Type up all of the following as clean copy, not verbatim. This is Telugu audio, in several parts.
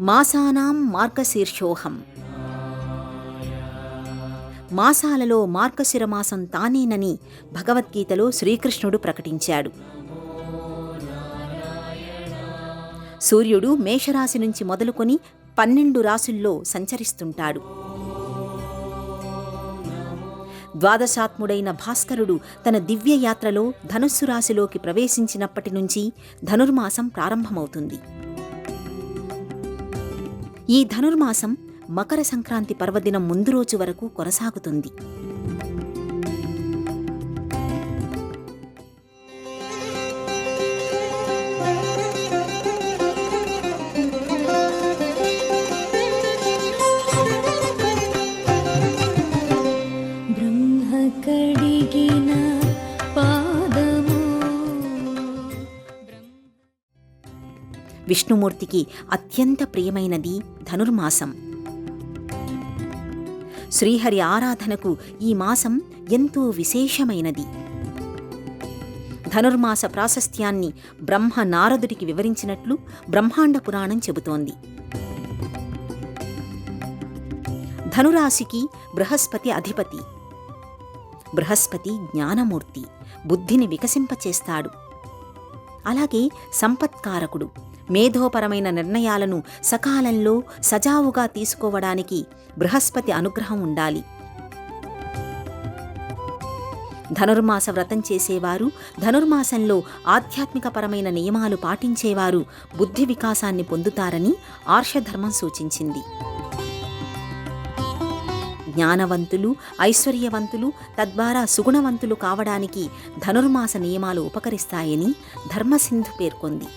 మాసానాం మార్గశీర్షోహం. మాసాలలో మార్గశిర మాసం తానేనని భగవద్గీతలో శ్రీకృష్ణుడు ప్రకటించాడు. సూర్యుడు మేషరాశి నుంచి మొదలుకొని 12 రాశుల్లో సంచరిస్తుంటాడు. ద్వాదశాత్ముడైన భాస్కరుడు తన దివ్య యాత్రలో ధనుస్సు రాశిలోకి ప్రవేశించినప్పటి నుంచి ధనుర్మాసం ప్రారంభమవుతుంది. ఈ ధనుర్మాసం మకర సంక్రాంతి పర్వదినం ముందు రోజు వరకు కొనసాగుతుంది. విష్ణుమూర్తికి అత్యంత ప్రియమైనది ధనుర్మాసం. శ్రీహరి ఆరాధనకు ఈ మాసం ఎంతో విశేషమైనది. ధనుర్మాస ప్రాశస్త్యాన్ని బ్రహ్మ నారదుడికి వివరించినట్లు బ్రహ్మాండ పురాణం చెబుతోంది. ధనురాశికి బృహస్పతి అధిపతి. బృహస్పతి జ్ఞానమూర్తి, బుద్ధిని వికసింపచేస్తాడు. అలాగే సంపత్కారకుడు. మేధోపరమైన నిర్ణయాలను సకాలంలో సజావుగా తీసుకోవడానికి బృహస్పతి అనుగ్రహం ఉండాలి. ధనుర్మాస వ్రతం చేసేవారు, ధనుర్మాసంలో ఆధ్యాత్మికపరమైన నియమాలు పాటించేవారు బుద్ధి వికాసాన్ని పొందుతారని ఆర్షధర్మం సూచించింది. జ్ఞానవంతులు, ఐశ్వర్యవంతులు, తద్వారా సుగుణవంతులు కావడానికి ధనుర్మాస నియమాలు ఉపకరిస్తాయని ధర్మసింధు పేర్కొంది.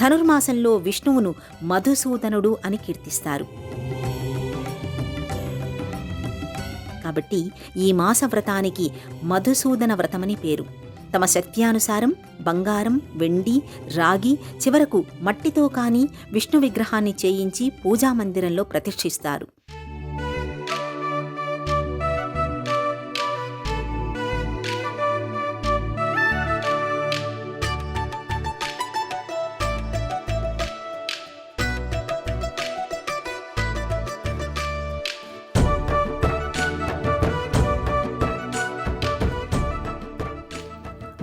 ధనుర్మాసంలో విష్ణువును మధుసూదనుడు అని కీర్తిస్తారు. కాబట్టి ఈ మాస వ్రతానికి మధుసూదన వ్రతమని పేరు. తమ శక్త్యానుసారం బంగారం, వెండి, రాగి, చివరకు మట్టితో కానీ విష్ణు విగ్రహాన్ని చేయించి పూజామందిరంలో ప్రతిష్ఠిస్తారు.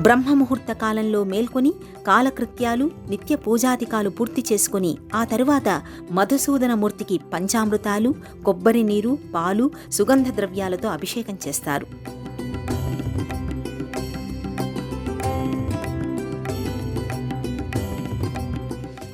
బ్రహ్మముహూర్త కాలంలో మేల్కొని కాలకృత్యాలు, నిత్య పూజాధికాలు పూర్తి చేసుకుని ఆ తరువాత మధుసూదనమూర్తికి పంచామృతాలు, కొబ్బరి నీరు, పాలు, సుగంధ ద్రవ్యాలతో అభిషేకం చేస్తారు.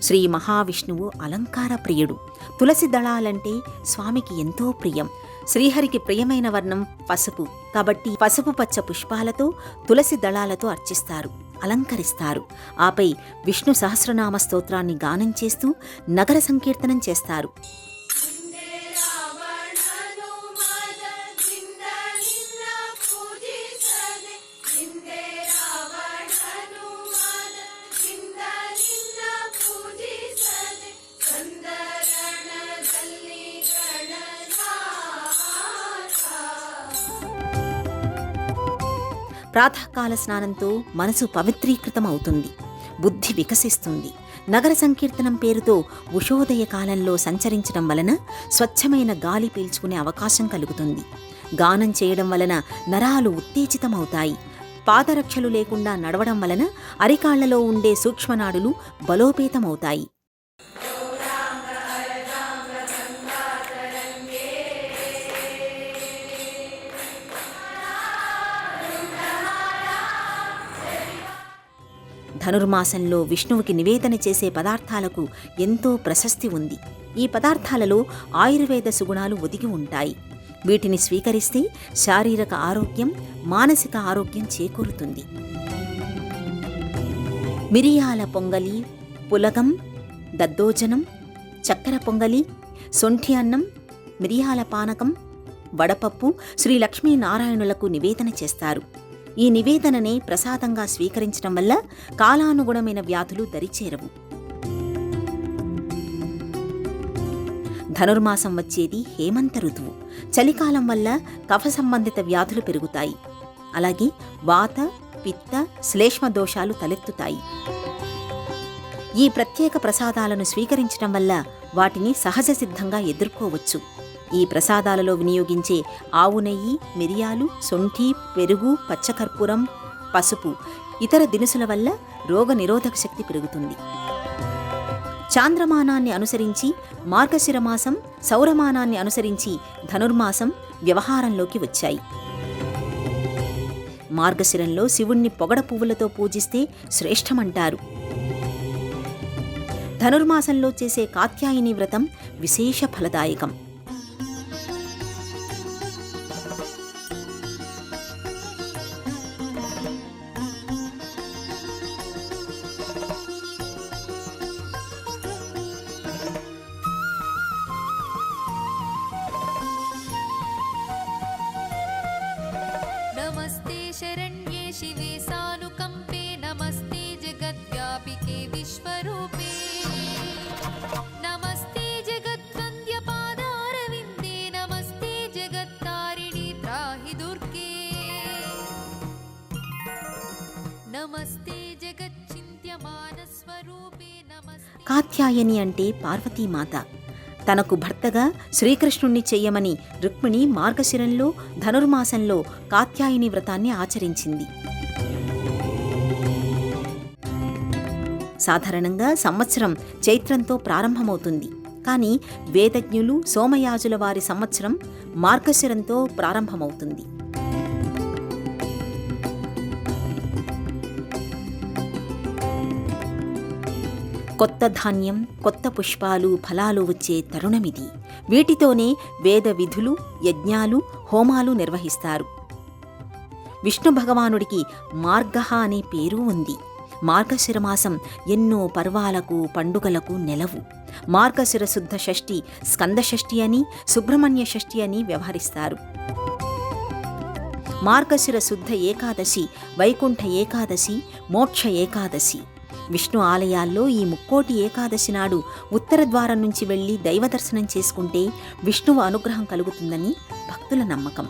శ్రీ మహావిష్ణువు అలంకార ప్రియుడు. తులసి దళాలంటే స్వామికి ఎంతో ప్రియం. శ్రీహరికి ప్రియమైన వర్ణం పసుపు. కాబట్టి పసుపు పచ్చ పుష్పాలతో, తులసి దళాలతో అర్చిస్తారు, అలంకరిస్తారు. ఆపై విష్ణు సహస్రనామ స్తోత్రాన్ని గానం చేస్తూ నగర సంకీర్తనం చేస్తారు. ప్రాతకాల స్నానంతో మనసు పవిత్రీకృతమవుతుంది, బుద్ధి వికసిస్తుంది. నగర సంకీర్తనం పేరుతో ఉషోదయ కాలంలో సంచరించడం వలన స్వచ్ఛమైన గాలి పీల్చుకునే అవకాశం కలుగుతుంది. గానం చేయడం వలన నరాలు ఉత్తేజితమవుతాయి. పాదరక్షలు లేకుండా నడవడం వలన అరికాళ్లలో ఉండే సూక్ష్మనాడులు బలోపేతమవుతాయి. ధనుర్మాసంలో విష్ణువుకి నివేదన చేసే పదార్థాలకు ఎంతో ప్రశస్తి ఉంది. ఈ పదార్థాలలో ఆయుర్వేద సుగుణాలు ఒదిగి ఉంటాయి. వీటిని స్వీకరిస్తే శారీరక ఆరోగ్యం, మానసిక ఆరోగ్యం చేకూరుతుంది. మిరియాల పొంగలి, పులగం, దద్దోజనం, చక్కెర పొంగలి, సొంఠి అన్నం, మిరియాల పానకం, వడపప్పు శ్రీ లక్ష్మీనారాయణులకు నివేదన చేస్తారు. ఈ నివేదననే ప్రసాదంగా స్వీకరించడం వల్ల కాలానుగుణమైన వ్యాధులు దరిచేరవు. ధనుర్మాసం వచ్చేది హేమంత ఋతువు. చలికాలం వల్ల కఫ సంబంధిత వ్యాధులు పెరుగుతాయి. అలాగే వాత, పిత్త, శ్లేష్మ దోషాలు తలెత్తుతాయి. ఈ ప్రత్యేక ప్రసాదాలను స్వీకరించడం వల్ల వాటిని సహజ సిద్ధంగా ఎదుర్కోవచ్చు. ఈ ప్రసాదాలలో వినియోగించే ఆవు నెయ్యి, మిరియాలు, శొంఠి, పెరుగు, పచ్చకర్పూరం, పసుపు, ఇతర దినుసుల వల్ల రోగ నిరోధక శక్తి పెరుగుతుంది. చాంద్రమానాన్ని అనుసరించి మార్గశిర మాసం, సౌరమానాన్ని అనుసరించి ధనుర్మాసం వ్యవహారంలోకి వచ్చాయి. మార్గశిరంలో శివుణ్ణి పొగడ పువ్వులతో పూజిస్తే శ్రేష్టమంటారు. ధనుర్మాసంలో చేసే కాత్యాయని వ్రతం విశేష ఫలదాయకం. नमस्ते शरण्ये शिवे सानुकम्पे नमस्ते जगद्व्यापिके विश्वरूपे नमस्ते जगद्वन्द्यपादारविन्दे नमस्ते जगत्तारिणि त्राहि दुर्गे नमस्ते जगच्चिन्त्यमानस्वरूपे नमस्ते. కాత్యాయని అంటే పార్వతీమాత. తనకు భర్తగా శ్రీకృష్ణుణ్ణి చెయ్యమని రుక్మిణి మార్గశిరంలో ధనుర్మాసంలో కాత్యాయని వ్రతాన్ని ఆచరించింది. సాధారణంగా సంవత్సరం చైత్రంతో ప్రారంభమవుతుంది. కానీ వేదజ్ఞులు, సోమయాజుల వారి సంవత్సరం మార్గశిరంతో ప్రారంభమవుతుంది. కొత్త ధాన్యం, కొత్త పుష్పాలు, ఫలాలు వచ్చే తరుణమిది. వీటితోనే వేద విధులు, యజ్ఞాలు, హోమాలు నిర్వహిస్తారు. విష్ణు భగవానుడికి మార్గహ అనే పేరు ఉంది. మార్గశిరమాసం ఎన్నో పర్వాలకు, పండుగలకు నెలవు. మార్గశిర శుద్ధ షష్ఠి స్కంద షష్ఠి అని, సుబ్రహ్మణ్య షష్ఠి అని వ్యవహరిస్తారు. మార్గశిర శుద్ధ ఏకాదశి వైకుంఠ ఏకాదశి, మోక్ష ఏకాదశి. విష్ణు ఆలయాల్లో ఈ ముక్కోటి ఏకాదశి నాడు ఉత్తర ద్వారం నుంచి వెళ్లి దైవదర్శనం చేసుకుంటే విష్ణువు అనుగ్రహం కలుగుతుందని భక్తుల నమ్మకం.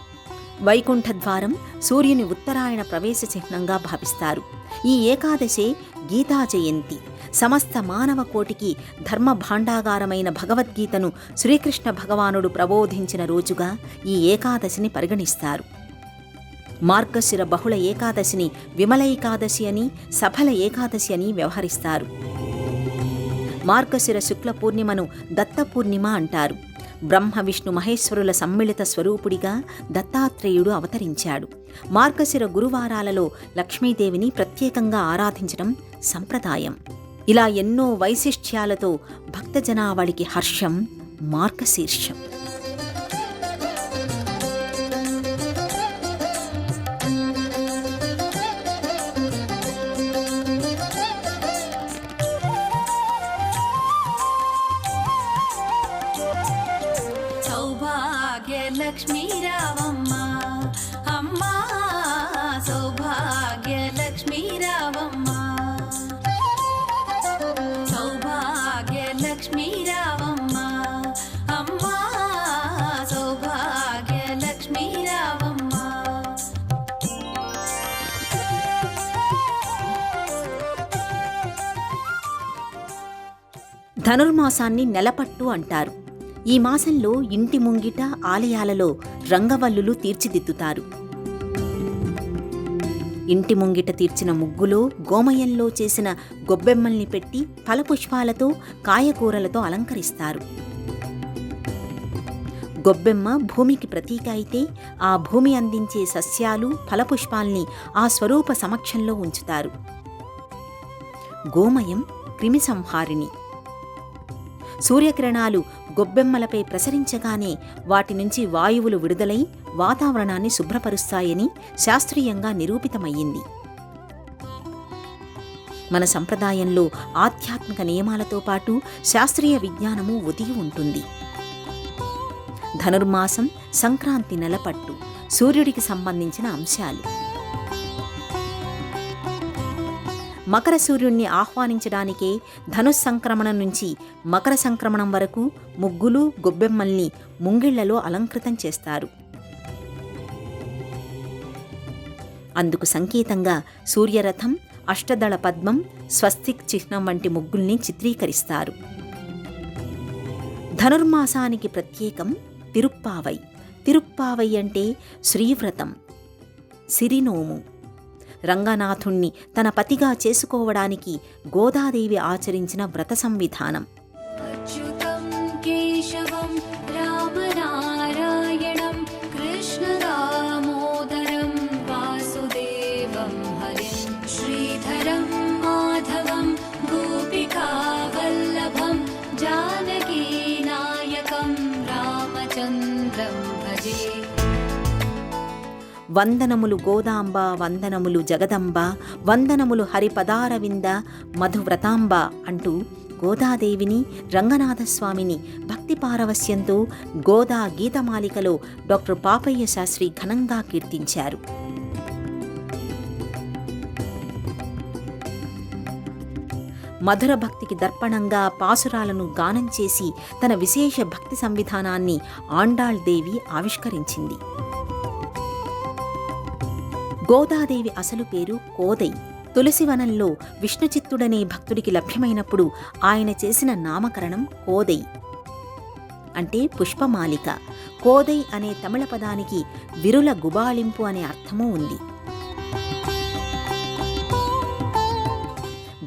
వైకుంఠ ద్వారం సూర్యుని ఉత్తరాయణ ప్రవేశ చిహ్నంగా భావిస్తారు. ఈ ఏకాదశే గీతా జయంతి. సమస్త మానవ కోటికి ధర్మ భాండాగారమైన భగవద్గీతను శ్రీకృష్ణ భగవానుడు ప్రబోధించిన రోజుగా ఈ ఏకాదశిని పరిగణిస్తారు. మార్గశిర బహుళ ఏకాదశిని విమల ఏకాదశి అని, సఫల ఏకాదశి అని వ్యవహరిస్తారు. మార్గశిర శుక్ల పూర్ణిమను దత్త పూర్ణిమ అంటారు. బ్రహ్మ విష్ణు మహేశ్వరుల సమ్మిళిత స్వరూపుడిగా దత్తాత్రేయుడు అవతరించాడు. మార్గశిర గురువారాలలో లక్ష్మీదేవిని ప్రత్యేకంగా ఆరాధించడం సంప్రదాయం. ఇలా ఎన్నో వైశిష్ట్యాలతో భక్తజనావళికి హర్షం మార్గశీర్షం. लक्ष्मी रावम्म अम्मा सौभाग्य लक्ष्मी रावम्म सौभाग्य लक्ष्मी रावम्म अम्मा सौभाग्य लक्ष्मी रावम्म. ధనుర్మాసాన్ని నెలపట్టు అంటారు. ఈ మాసంలో ఇంటి ముంగిట, ఆలయాలలో రంగవల్లులు తీర్చిదిద్దుతారు. ఇంటి ముంగిట తీర్చిన ముగ్గులో గోమయంలో చేసిన గొబ్బెమ్మల్ని పెట్టి ఫలపుష్పాలతో, కాయకూరలతో అలంకరిస్తారు. గొబ్బెమ్మ భూమికి ప్రతీక అయితే ఆ భూమి అందించే సస్యాలు, ఫలపుష్పాల్ని ఆ స్వరూప సమక్షంలో ఉంచుతారు. గోమయం క్రిమి సంహారిణి. సూర్యకిరణాలు గొబ్బెమ్మలపై ప్రసరించగానే వాటి నుంచి వాయువులు విడుదలై వాతావరణాన్ని శుభ్రపరుస్తాయని శాస్త్రీయంగా నిరూపితమయ్యింది. మన సంప్రదాయంలో ఆధ్యాత్మిక నియమాలతో పాటు శాస్త్రీయ విజ్ఞానము ఒదిగి ఉంటుంది. ధనుర్మాసం, సంక్రాంతి నెలపట్టు, సూర్యుడికి సంబంధించిన అంశాలు. మకర సూర్యుణ్ణి ఆహ్వానించడానికే ధనుస్సంక్రమణం నుంచి మకర సంక్రమణం వరకు ముగ్గులు, గొబ్బెమ్మల్ని ముంగిళ్లలో అలంకృతం చేస్తారు. అందుకు సంకేతంగా సూర్యరథం, అష్టదళ పద్మం, స్వస్తిక్ చిహ్నం వంటి ముగ్గుల్ని చిత్రీకరిస్తారు. ధనుర్మాసానికి ప్రత్యేకం తిరుప్పావై. తిరుప్పావై అంటే శ్రీవ్రతం, సిరినోము. రంగనాథుణ్ణి తన పతిగా చేసుకోవడానికి గోదాదేవి ఆచరించిన వ్రత సంవిధానం. అచ్యుతం కేశవం రామనారాయణం కృష్ణ దామోదరం వాసుదేవం హరిం శ్రీధరం మాధవం గోపికా వల్లభం జానకీ నాయకం రామచంద్రం భజే. వందనములు గోదాంబ, వందనములు జగదంబ, వందనములు హరిపదారవింద మధువ్రతాంబ అంటూ గోదాదేవిని, రంగనాథస్వామిని భక్తి పారవస్యంతో గోదా గీతమాలికలో డాక్టర్ పాపయ్య శాస్త్రి ఘనంగా కీర్తించారు. మధుర భక్తికి దర్పణంగా పాసురాలను గానం చేసి తన విశేష భక్తి సంవిధానాన్ని ఆండాళ్ దేవి ఆవిష్కరించింది. గోదాదేవి అసలు పేరు కోదై. తులసివనంలో విష్ణుచిత్తుడనే భక్తుడికి లభ్యమైనప్పుడు ఆయన చేసిన నామకరణం కోదై, అంటే పుష్పమాలిక. కోదై అనే తమిళ పదానికి విరుల గుబాళింపు అనే అర్థమూ ఉంది.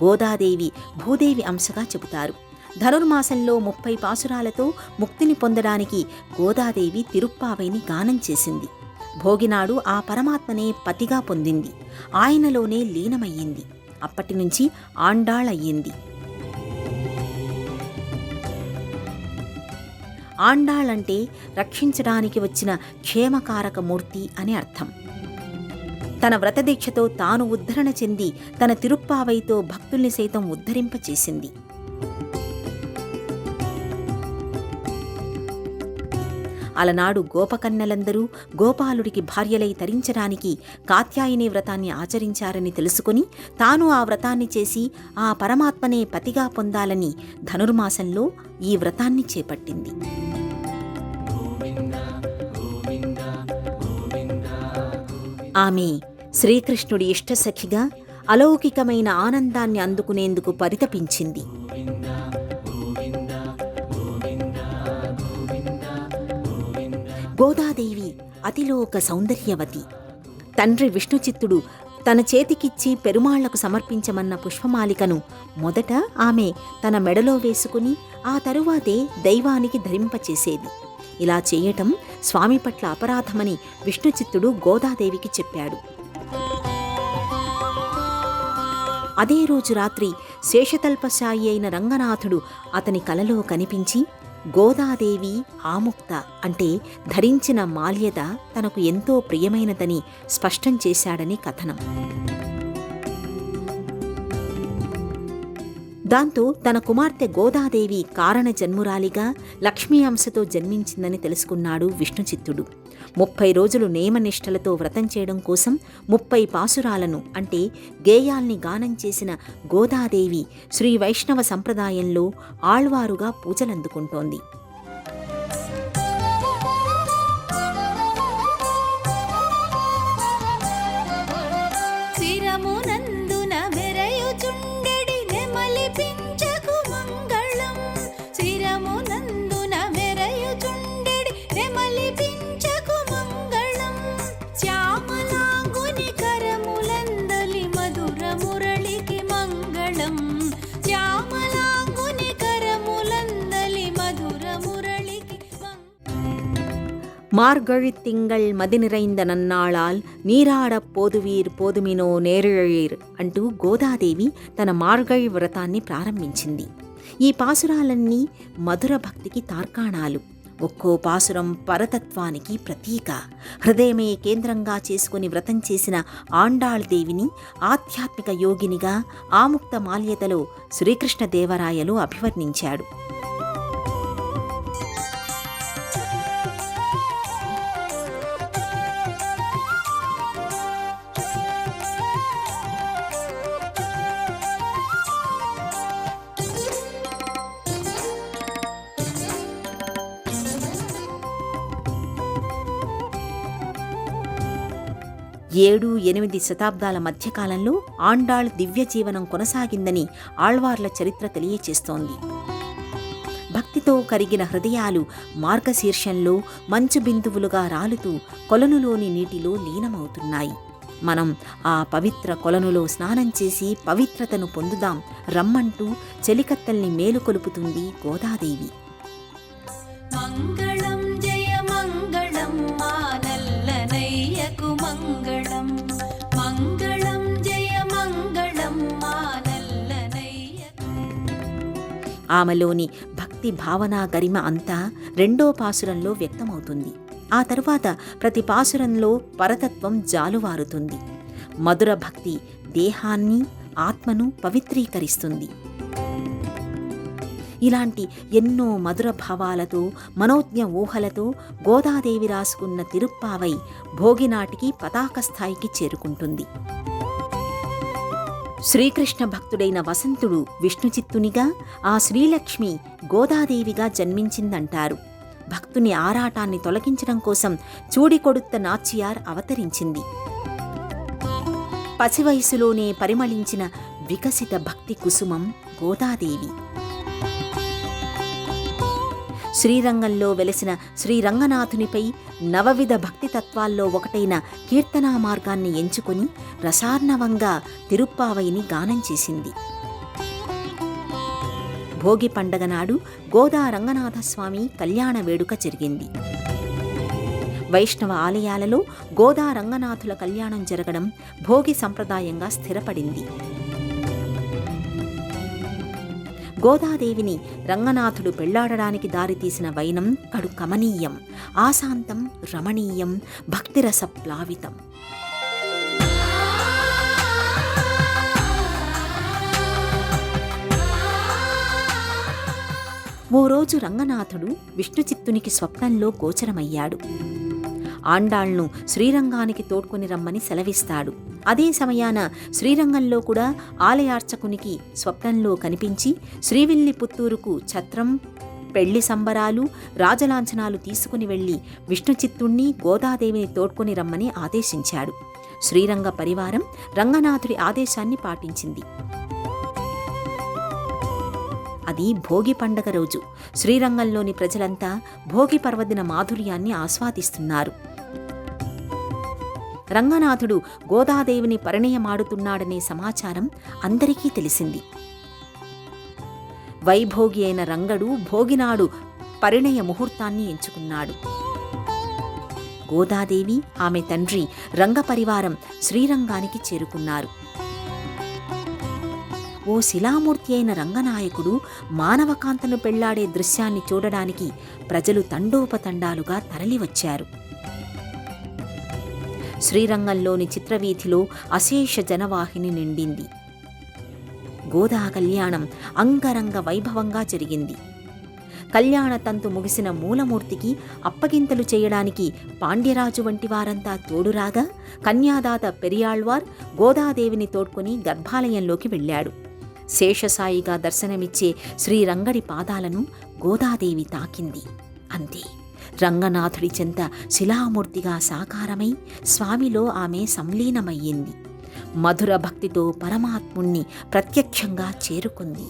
గోదాదేవి భూదేవి అంశగా చెబుతారు. ధనుర్మాసంలో 30 పాసురాలతో ముక్తిని పొందడానికి గోదాదేవి తిరుప్పావైని గానం చేసింది. భోగినాడు ఆ పరమాత్మనే పతిగా పొందింది. ఆయనలోనే లీనమయ్యింది. అప్పటినుంచి ఆండాళయ్యింది. ఆండాళంటే రక్షించడానికి వచ్చిన క్షేమకారక మూర్తి అని అర్థం. తన వ్రతదీక్షతో తాను ఉద్ధరణ చెంది తన తిరుప్పావైతో భక్తుల్ని సైతం ఉద్ధరింపచేసింది. అలనాడు గోపకన్నెలందరూ గోపాలుడికి భార్యలై తరించడానికి కాత్యాయని వ్రతాన్ని ఆచరించారని తెలుసుకుని తాను ఆ వ్రతాన్ని చేసి ఆ పరమాత్మనే పతిగా పొందాలని ధనుర్మాసంలో ఈ వ్రతాన్ని చేపట్టింది. ఆమె శ్రీకృష్ణుడి ఇష్టసఖిగా అలౌకికమైన ఆనందాన్ని అందుకునేందుకు పరితపించింది. గోదాదేవి అతిలోక సౌందర్యవతి. తండ్రి విష్ణుచిత్తుడు తన చేతికిచ్చి పెరుమాళ్లకు సమర్పించమన్న పుష్పమాలికను మొదట ఆమె తన మెడలో వేసుకుని ఆ తరువాతే దైవానికి ధరింపచేసేది. ఇలా చేయటం స్వామి పట్ల అపరాధమని విష్ణుచిత్తుడు గోదాదేవికి చెప్పాడు. అదే రోజు రాత్రి శేషతల్పశాయి అయిన రంగనాథుడు అతని కలలో కనిపించి గోదాదేవి ఆముక్త అంటే ధరించిన మాల్యద తనకు ఎంతో ప్రియమైనదని స్పష్టం చేశాడని కథనం. దాంతో తన కుమార్తె గోదాదేవి కారణ జన్మురాలిగా లక్ష్మీ అంశతో జన్మించిందని తెలుసుకున్నాడు విష్ణుచిత్తుడు. 30 రోజులు నియమనిష్టలతో వ్రతం చేయడం కోసం 30 పాసురాలను అంటే గేయాల్ని గానం చేసిన గోదాదేవి శ్రీ వైష్ణవ సంప్రదాయంలో ఆళ్వారుగా పూజలందుకుంటోంది. మార్గழி திங்கள் మది நிறைந்த నన్నాళాల్ నీరాడప్ పోదువీర్ పోదుమినో నేరేళీర్ అంటూ గోదాదేవి తన మార్గഴి వ్రతాన్ని ప్రారంభించింది. ఈ పాసురాలన్నీ మధుర భక్తికి తార్కాణాలు. ఒక్కో పాసురం పరతత్వానికి ప్రతీక. హృదయమే కేంద్రంగా చేసుకుని వ్రతం చేసిన ఆండాళ్ దేవిని ఆధ్యాత్మిక యోగినిగా ఆముక్త మాల్యతలో శ్రీకృష్ణదేవరాయలు అభివర్ణించాడు. 7-8 శతాబ్దాల మధ్యకాలంలో ఆండాళ్ దివ్య జీవనం కొనసాగిందని ఆళ్వార్ల చరిత్ర తెలియచేస్తోంది. భక్తితో కరిగిన హృదయాలు మార్గశీర్షంలో మంచు బిందువులుగా రాలుతూ కొలనులోని నీటిలో లీనమవుతున్నాయి. మనం ఆ పవిత్ర కొలనులో స్నానం చేసి పవిత్రతను పొందుదాం రమ్మంటూ చెలికత్తల్ని మేలుకొలుపుతుంది గోదాదేవి. మంగళం జయ మంగళం మా నల్లనయ్యకు మంగళం, మంగళం జయ మంగళం మా నల్లనయ్యకు. ఆమెలోని భక్తి భావన గరిమ అంతా 2వ పాసురంలో వ్యక్తమవుతుంది. ఆ తరువాత ప్రతి పాసురంలో పరతత్వం జాలువారుతుంది. మధుర భక్తి దేహాన్ని ఆత్మను పవిత్రీకరిస్తుంది. ఇలాంటి ఎన్నో మధుర భావాలతో మనోజ్ఞ ఊహలతో గోదాదేవి రాసుకున్న తిరుప్పావై భోగినాటికి పతాక స్థాయికి చేరుకుంటుంది. శ్రీకృష్ణ భక్తుడైన వసంతుడు విష్ణుచిత్తునిగా, ఆ శ్రీలక్ష్మి గోదాదేవిగా జన్మించిందంటారు. భక్తుని ఆరాటాన్ని తొలగించడం కోసం చూడికొడుత్త నాచ్యార్ అవతరించింది. పసివయసులోనే పరిమళించిన వికసిత భక్తి కుసుమం గోదాదేవి. శ్రీరంగంలో వెలసిన శ్రీరంగనాథునిపై నవవిధ భక్తి తత్వాల్లో ఒకటైన కీర్తనా మార్గాన్ని ఎంచుకొని రసార్ణవంగా తిరుప్పావైని గానం చేసింది. భోగి పండగ నాడు గోదా రంగనాథస్వామి కళ్యాణ వేడుక జరిగింది. వైష్ణవ ఆలయాలలో గోదా రంగనాథుల కళ్యాణం జరగడం భోగి సంప్రదాయంగా స్థిరపడింది. గోదాదేవిని రంగనాథుడు పెళ్లాడడానికి దారితీసిన వైనం కడు కమనీయం, ఆశాంతం రమణీయం, భక్తిరస ప్లావితం. ఓ రోజు రంగనాథుడు విష్ణుచిత్తునికి స్వప్నంలో గోచరమయ్యాడు. ఆండాళ్ను శ్రీరంగానికి తోడ్కొని రమ్మని సెలవిస్తాడు. అదే సమయాన శ్రీరంగంలో కూడా ఆలయార్చకునికి స్వప్నంలో కనిపించి శ్రీవిల్లి పుత్తూరుకు ఛత్రం, పెళ్లి సంబరాలు, రాజలాంఛనాలు తీసుకుని వెళ్లి విష్ణుచిత్తుణ్ణి గోదాదేవిని తోడ్కొని రమ్మని ఆదేశించాడు. శ్రీరంగ పరివారం రంగనాథుడి ఆదేశాన్ని పాటించింది. అది భోగి పండగ రోజు. శ్రీరంగంలోని ప్రజలంతా భోగి పర్వదిన మాధుర్యాన్ని ఆస్వాదిస్తున్నారు. రంగనాథుడు గోదాదేవిని పరిణయమాడుతున్నాడనే సమాచారం అందరికీ తెలిసింది. వైభోగి అయిన రంగడు భోగినాడు పరిణయ ముహూర్తాన్ని ఎంచుకున్నాడు. గోదాదేవి, ఆమె తండ్రి రంగపరివారం శ్రీరంగానికి చేరుకున్నారు. ఓ శిలామూర్తి అయిన రంగనాయకుడు మానవకాంతను పెళ్లాడే దృశ్యాన్ని చూడడానికి ప్రజలు తండోపతండాలుగా తరలివచ్చారు. శ్రీరంగంలోని చిత్రవీధిలో అశేష జనవాహిని నిండింది. గోదా కళ్యాణం అంగరంగ వైభవంగా జరిగింది. కళ్యాణ తంతు ముగిసిన మూలమూర్తికి అప్పగింతలు చేయడానికి పాండ్యరాజు వంటి వారంతా తోడురాగా కన్యాదాత పెరియాళ్వార్ గోదాదేవిని తోడ్కొని గర్భాలయంలోకి వెళ్ళాడు. శేషసాయిగా దర్శనమిచ్చే శ్రీరంగడి పాదాలను గోదాదేవి తాకింది. అంతే, రంగనాథుడి చెంత శిలామూర్తిగా సాకారమై స్వామిలో ఆమె సంలీనమయ్యింది. మధుర భక్తితో పరమాత్ముణ్ణి ప్రత్యక్షంగా చేరుకుంది.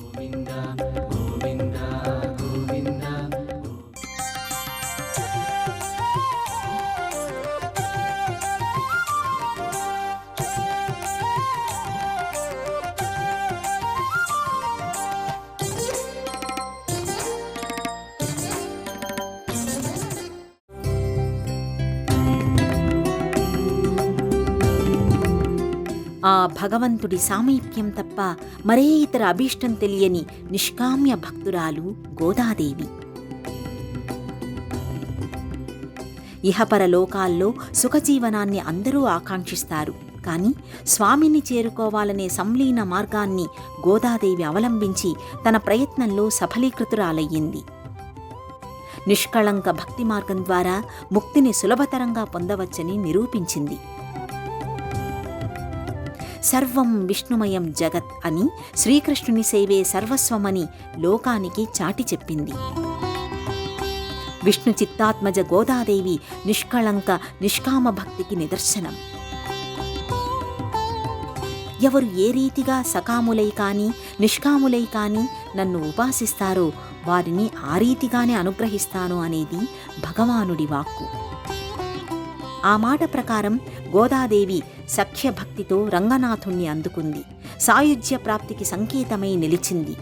ఆ భగవంతుడి సామీప్యం తప్ప మరే ఇతర అభీష్టం తెలియని నిష్కామ్య భక్తురాలు గోదాదేవి. ఇహపర లోకాల్లో సుఖజీవనాన్ని అందరూ ఆకాంక్షిస్తారు. కానీ స్వామిని చేరుకోవాలనే సంలీన మార్గాన్ని గోదాదేవి అవలంబించి తన ప్రయత్నంలో సఫలీకృతురాలయ్యింది. నిష్కళంక భక్తి మార్గం ద్వారా ముక్తిని సులభతరంగా పొందవచ్చని నిరూపించింది. సర్వం విష్ణుమయం జగత్ అని, శ్రీకృష్ణుని సేవే సర్వస్వమని లోకానికి చాటి చెప్పింది. విష్ణు చిత్తాత్మజ గోదాదేవి నిష్కళంక నిష్కామ భక్తికి నిదర్శనం. ఎవరు ఏ రీతిగా సకాములై కాని నిష్కాములై కాని నన్ను ఉపాసిస్తారో వారిని ఆ రీతిగానే అనుగ్రహిస్తాను అనేది భగవానుడి వాక్కు. ఆ మాట ప్రకారం గోదాదేవి సఖ్యభక్తితో రంగనాథుణ్ణి అందుకుంది. సాయుజ్య ప్రాప్తికి సంకేతమై నిలిచింది.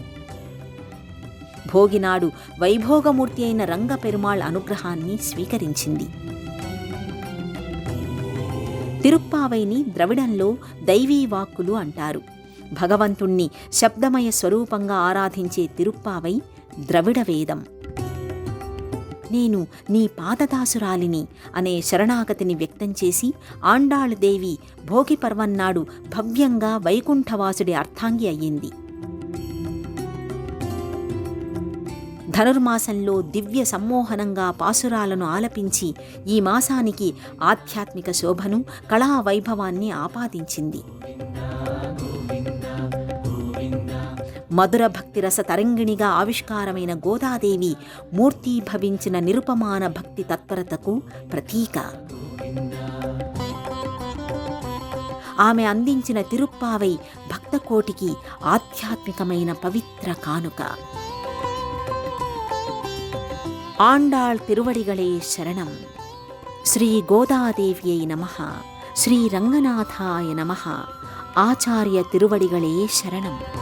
భోగినాడు వైభోగమూర్తి అయిన రంగపెరుమాళ్ అనుగ్రహాన్ని స్వీకరించింది. తిరుప్పావైని ద్రవిడంలో దైవీ వాక్కులు అంటారు. భగవంతుణ్ణి శబ్దమయ స్వరూపంగా ఆరాధించే తిరుప్పావై ద్రవిడ వేదం. నేను నీ పాదదాసురాలిని అనే శరణాగతిని వ్యక్తం చేసి ఆండాళ్-దేవి భోగి పర్వన్నాడు భవ్యంగా వైకుంఠవాసుడి అర్థాంగి అయ్యింది. ధనుర్మాసంలో దివ్య సమ్మోహనంగా పాసురాలను ఆలపించి ఈ మాసానికి ఆధ్యాత్మిక శోభను కళా వైభవాన్ని ఆపాదించింది. మధుర భక్తిరస తరంగిణిగా ఆవిష్కారమైన గోదాదేవి మూర్తీభవించిన నిరుపమాన భక్తి తత్పరతకు ప్రతీక. ఆమె అందించిన తిరుప్పావై భక్తకోటికి ఆధ్యాత్మికమైన పవిత్ర కానుక. ఆండాళ్ తిరువడిగళే శరణం. శ్రీ గోదాదేవ్యై నమః. శ్రీ రంగనాథాయ నమః. ఆచార్య తిరువడిగళే శరణం.